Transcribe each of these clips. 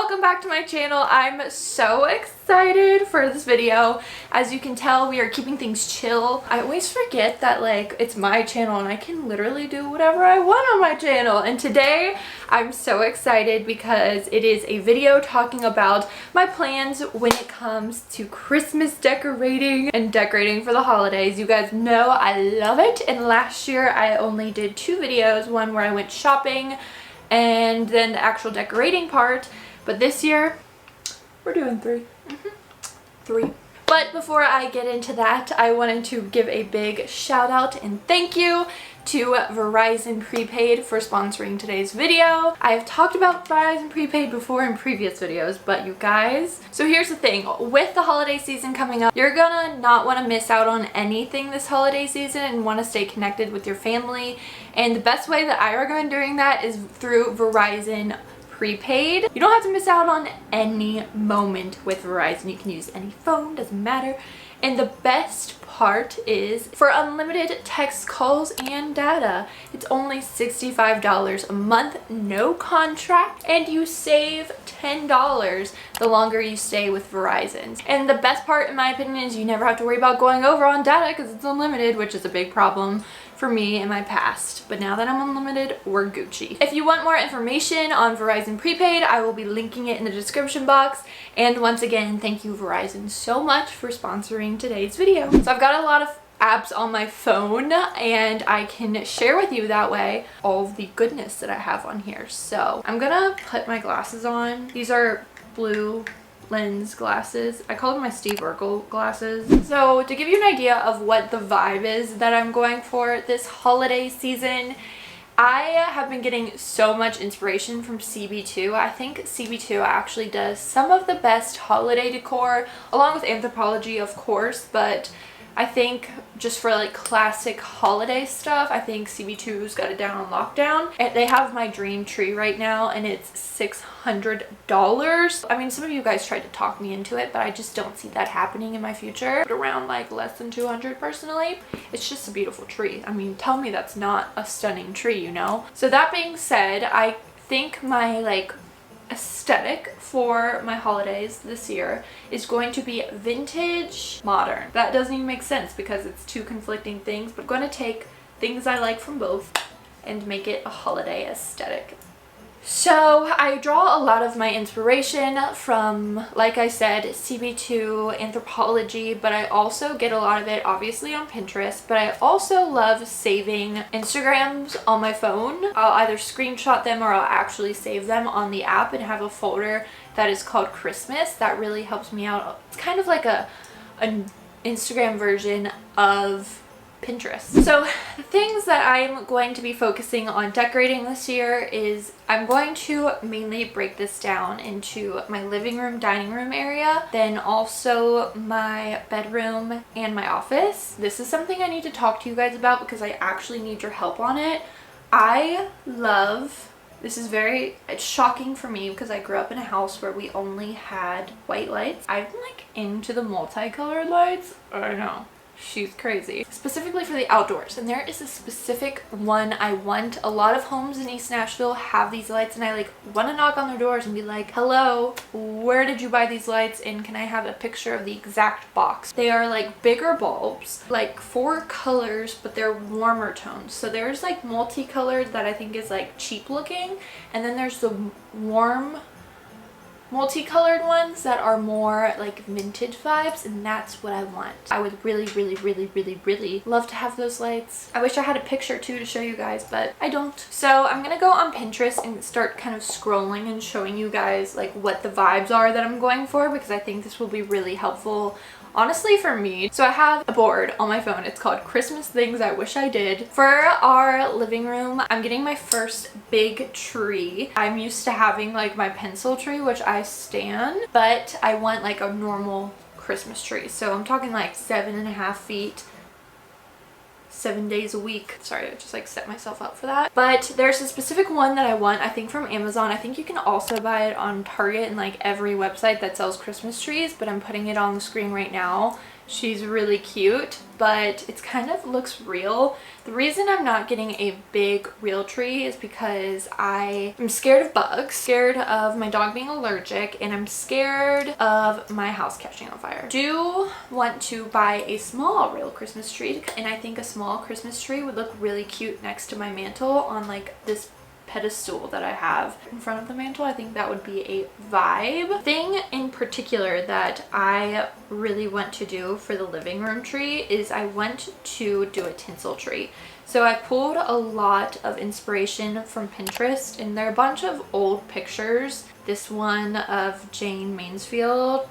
welcome back to my channel. I'm so excited for this video. As you can tell, we are keeping things chill. I always forget that like it's my channel and I can literally do whatever I want on my channel. And today I'm so excited because it is a video talking about my plans when it comes to Christmas decorating and decorating for the holidays. You guys know I love it, and last year I only did 2 videos, one where I went shopping and then the actual decorating part, but this year we're doing 3. 3. But before I get into that, I wanted to give a big shout out and thank you to Verizon Prepaid for sponsoring today's video. I've talked about Verizon Prepaid before in previous videos, but you guys, so here's the thing. With the holiday season coming up, you're gonna not want to miss out on anything this holiday season and want to stay connected with your family. And the best way that I recommend doing that is through Verizon Prepaid. You don't have to miss out on any moment with Verizon. You can use any phone, doesn't matter. And the best part is for unlimited text calls and data, it's only $65 a month, no contract, and you save $10 the longer you stay with Verizon. And the best part in my opinion is you never have to worry about going over on data because it's unlimited, which is a big problem for me in my past, but now that I'm unlimited, we're Gucci. If you want more information on Verizon Prepaid, I will be linking it in the description box. And once again, thank you Verizon so much for sponsoring today's video. So I've got a lot of apps on my phone and I can share with you that way all of the goodness that I have on here. So I'm gonna put my glasses on. These are blue lens glasses. I call them my Steve Urkel glasses. So to give you an idea of what the vibe is that I'm going for this holiday season, I have been getting so much inspiration from CB2. I think CB2 actually does some of the best holiday decor, along with Anthropologie of course, but I think just for like classic holiday stuff, I think CB2's got it down on lockdown. And they have my dream tree right now and it's $600. I mean, some of you guys tried to talk me into it, but I just don't see that happening in my future. But around like less than 200 personally. It's just a beautiful tree. I mean, tell me that's not a stunning tree, you know? So that being said, I think my like aesthetic for my holidays this year is going to be vintage modern. That doesn't even make sense because it's 2 conflicting things, but I'm going to take things I like from both and make it a holiday aesthetic. So I draw a lot of my inspiration from, like I said, CB2, Anthropologie, but I also get a lot of it obviously on Pinterest, but I also love saving Instagrams on my phone. I'll either screenshot them or I'll actually save them on the app and have a folder that is called Christmas. That really helps me out. It's kind of like an Instagram version of Pinterest. So the things that I'm going to be focusing on decorating this year is I'm going to mainly break this down into my living room, dining room area, then also my bedroom and my office. This is something I need to talk to you guys about because I actually need your help on it. This is it's shocking for me because I grew up in a house where we only had white lights. I'm like into the multicolored lights. I know. She's crazy. Specifically for the outdoors, and there is a specific one I want. A lot of homes in East Nashville have these lights and I like want to knock on their doors and be like, hello, where did you buy these lights and can I have a picture of the exact box? They are like bigger bulbs, like 4 colors, but they're warmer tones. So there's like multicolored that I think is like cheap looking, and then there's the warm multicolored ones that are more like vintage vibes, and that's what I want. I would really love to have those lights. I wish I had a picture too to show you guys, but I don't. So I'm gonna go on Pinterest and start kind of scrolling and showing you guys like what the vibes are that I'm going for, because I think this will be really helpful honestly for me. So I have a board on my phone. It's called Christmas Things I Wish I Did. For our living room, I'm getting my first big tree. I'm used to having like my pencil tree, which I stan, but I want like a normal Christmas tree. So I'm talking like 7.5 feet, 7 days a week. Sorry, I just like set myself up for that. But there's a specific one that I want, I think from Amazon. I think you can also buy it on Target and like every website that sells Christmas trees, but I'm putting it on the screen right now She's really cute, but it kind of looks real. The reason I'm not getting a big real tree is because I am scared of bugs, scared of my dog being allergic, and I'm scared of my house catching on fire. I do want to buy a small real Christmas tree, and I think a small Christmas tree would look really cute next to my mantle on like this pedestal that I have in front of the mantle. I think that would be a vibe. Thing in particular that I really want to do for the living room tree is I want to do a tinsel tree. So I pulled a lot of inspiration from Pinterest, and there are a bunch of old pictures. This one of Jane Mansfield,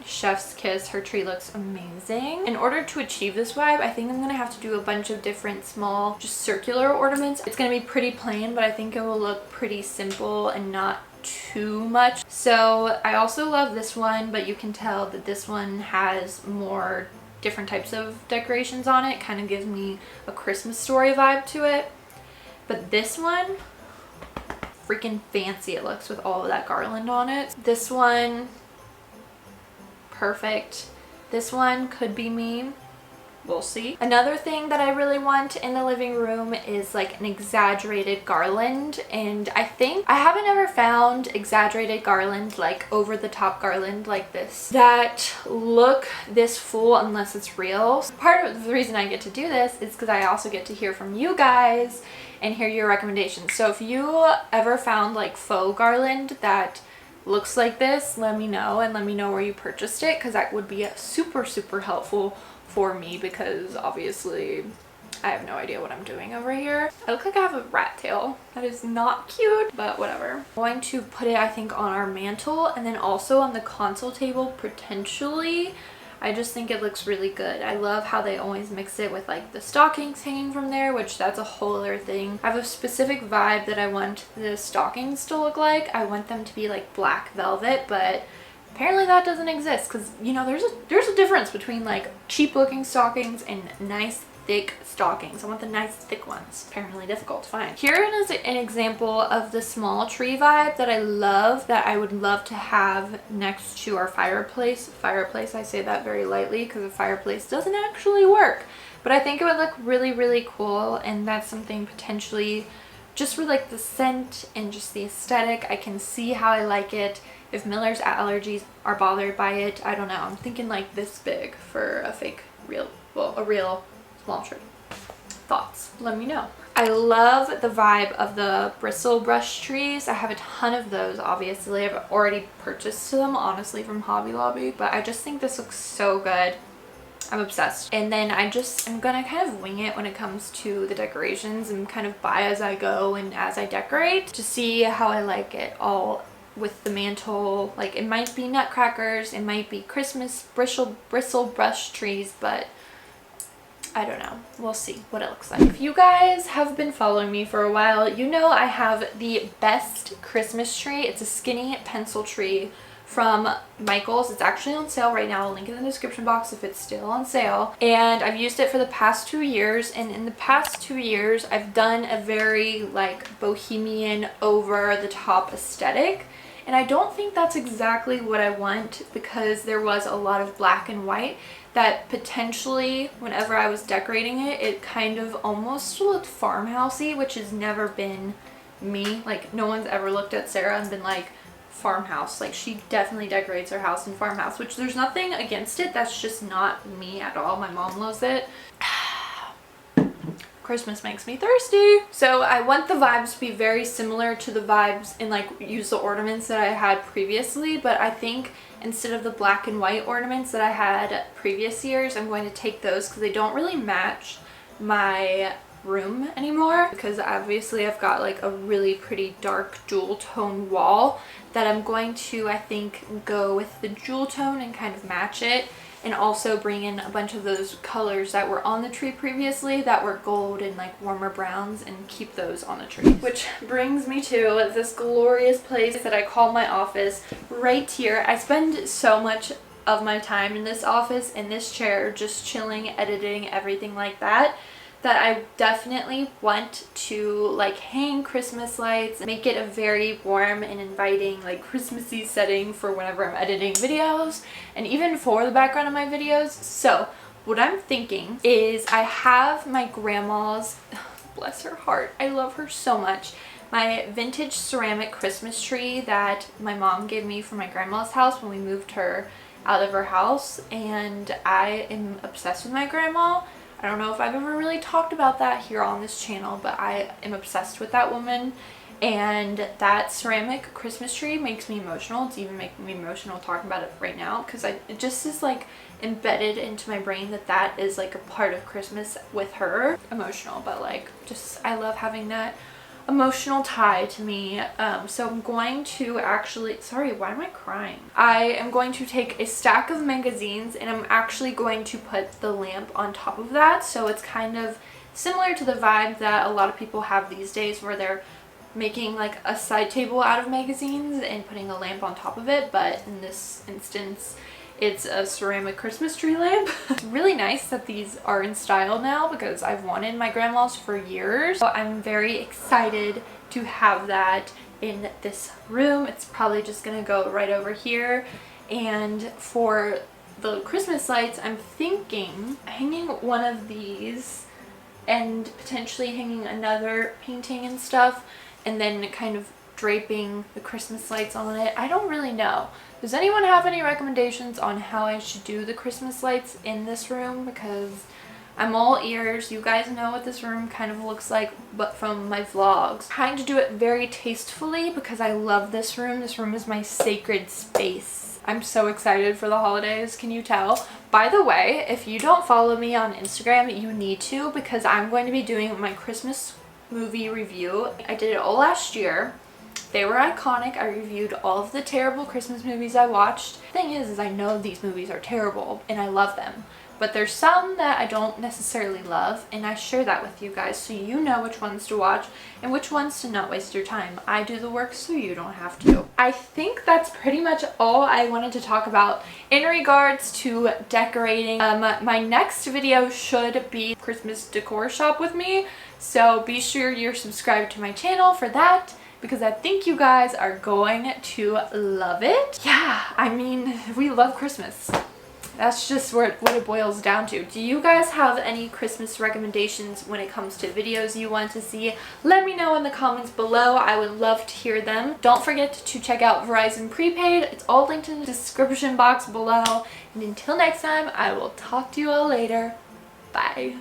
chef's kiss. Her tree looks amazing. In order to achieve this vibe, I think I'm gonna have to do a bunch of different small just circular ornaments. It's gonna be pretty plain, but I think it will look pretty simple and not too much. So I also love this one, but you can tell that this one has more different types of decorations on it. Kind of gives me a Christmas story vibe to it. But this one, freaking fancy it looks with all of that garland on it. This one, perfect. This one could be me. We'll see. Another thing that I really want in the living room is like an exaggerated garland, and I think I haven't ever found exaggerated garland, like over the top garland like this, that look this full unless it's real. Part of the reason I get to do this is because I also get to hear from you guys and hear your recommendations. So if you ever found like faux garland that looks like this, let me know, and let me know where you purchased it, because that would be super helpful for me, because obviously I have no idea what I'm doing over here. I look like I have a rat tail. That is not cute, but whatever. I'm going to put it, I think, on our mantle and then also on the console table potentially. I just think it looks really good. I love how they always mix it with like the stockings hanging from there, which that's a whole other thing. I have a specific vibe that I want the stockings to look like. I want them to be like black velvet, but apparently that doesn't exist, because you know there's a difference between like cheap looking stockings and nice thick stockings. I want the nice thick ones. Apparently difficult to find. Here is an example of the small tree vibe that I love, that I would love to have next to our fireplace. I say that very lightly because a fireplace doesn't actually work, but I think it would look really cool, and that's something potentially just for like the scent and just the aesthetic. I can see how I like it. If Miller's allergies are bothered by it, I don't know. I'm thinking like this big for a fake real, well, a real small tree. Thoughts? Let me know. I love the vibe of the bristle brush trees. I have a ton of those, obviously. I've already purchased them, honestly, from Hobby Lobby, but I just think this looks so good. I'm obsessed. And then I'm gonna kind of wing it when it comes to the decorations and kind of buy as I go and as I decorate to see how I like it all with the mantle. Like, it might be nutcrackers, it might be Christmas bristle brush trees, but I don't know. We'll see what it looks like. If you guys have been following me for a while, you know I have the best Christmas tree. It's a skinny pencil tree from Michael's. It's actually on sale right now. I'll link it in the description box if it's still on sale. And I've used it for the past 2 years. And in the past 2 years, I've done a very like bohemian over the top aesthetic. And I don't think that's exactly what I want, because there was a lot of black and white that potentially, whenever I was decorating it, it kind of almost looked farmhousey, which has never been me. Like, no one's ever looked at Sarah and been like, farmhouse. Like, she definitely decorates her house in farmhouse, which there's nothing against it. That's just not me at all. My mom loves it. Christmas makes me thirsty. So I want the vibes to be very similar to the vibes and like use the ornaments that I had previously, but I think instead of the black and white ornaments that I had previous years, I'm going to take those because they don't really match my room anymore, because obviously I've got like a really pretty dark jewel tone wall that I'm going to, I think, go with the jewel tone and kind of match it, and also bring in a bunch of those colors that were on the tree previously that were gold and like warmer browns, and keep those on the tree. Which brings me to this glorious place that I call my office right here. I spend so much of my time in this office, in this chair, just chilling, editing, everything like that. that I definitely want to like hang Christmas lights, make it a very warm and inviting like Christmassy setting for whenever I'm editing videos and even for the background of my videos. So what I'm thinking is I have my grandma's, bless her heart, I love her so much, my vintage ceramic Christmas tree that my mom gave me from my grandma's house when we moved her out of her house, and I am obsessed with my grandma. I don't know if I've ever really talked about that here on this channel, but I am obsessed with that woman, and that ceramic Christmas tree makes me emotional. It's even making me emotional talking about it right now because it just is like embedded into my brain that that is like a part of Christmas with her. Emotional, but like just I love having that emotional tie to me. So I'm going to actually, sorry, why am I crying? I am going to take a stack of magazines and I'm actually going to put the lamp on top of that, so it's kind of similar to the vibe that a lot of people have these days where they're making like a side table out of magazines and putting a lamp on top of it, but in this instance it's a ceramic Christmas tree lamp. It's really nice that these are in style now because I've wanted my grandma's for years. So I'm very excited to have that in this room. It's probably just gonna go right over here. And for the Christmas lights, I'm thinking hanging one of these and potentially hanging another painting and stuff, and then kind of draping the Christmas lights on it. I don't really know. Does anyone have any recommendations on how I should do the Christmas lights in this room? Because I'm all ears. You guys know what this room kind of looks like, but from my vlogs. I'm trying to do it very tastefully because I love this room. This room is my sacred space. I'm so excited for the holidays, can you tell? By the way, if you don't follow me on Instagram, you need to, because I'm going to be doing my Christmas movie review. I did it all last year. They were iconic. I reviewed all of the terrible Christmas movies I watched. The thing is I know these movies are terrible and I love them, but there's some that I don't necessarily love, and I share that with you guys so you know which ones to watch and which ones to not waste your time. I do the work so you don't have to. I think that's pretty much all I wanted to talk about in regards to decorating. My next video should be Christmas decor shop with me, so be sure you're subscribed to my channel for that, because I think you guys are going to love it. Yeah, I mean, we love Christmas. That's just what it boils down to. Do you guys have any Christmas recommendations when it comes to videos you want to see? Let me know in the comments below. I would love to hear them. Don't forget to check out Verizon Prepaid. It's all linked in the description box below. And until next time, I will talk to you all later. Bye.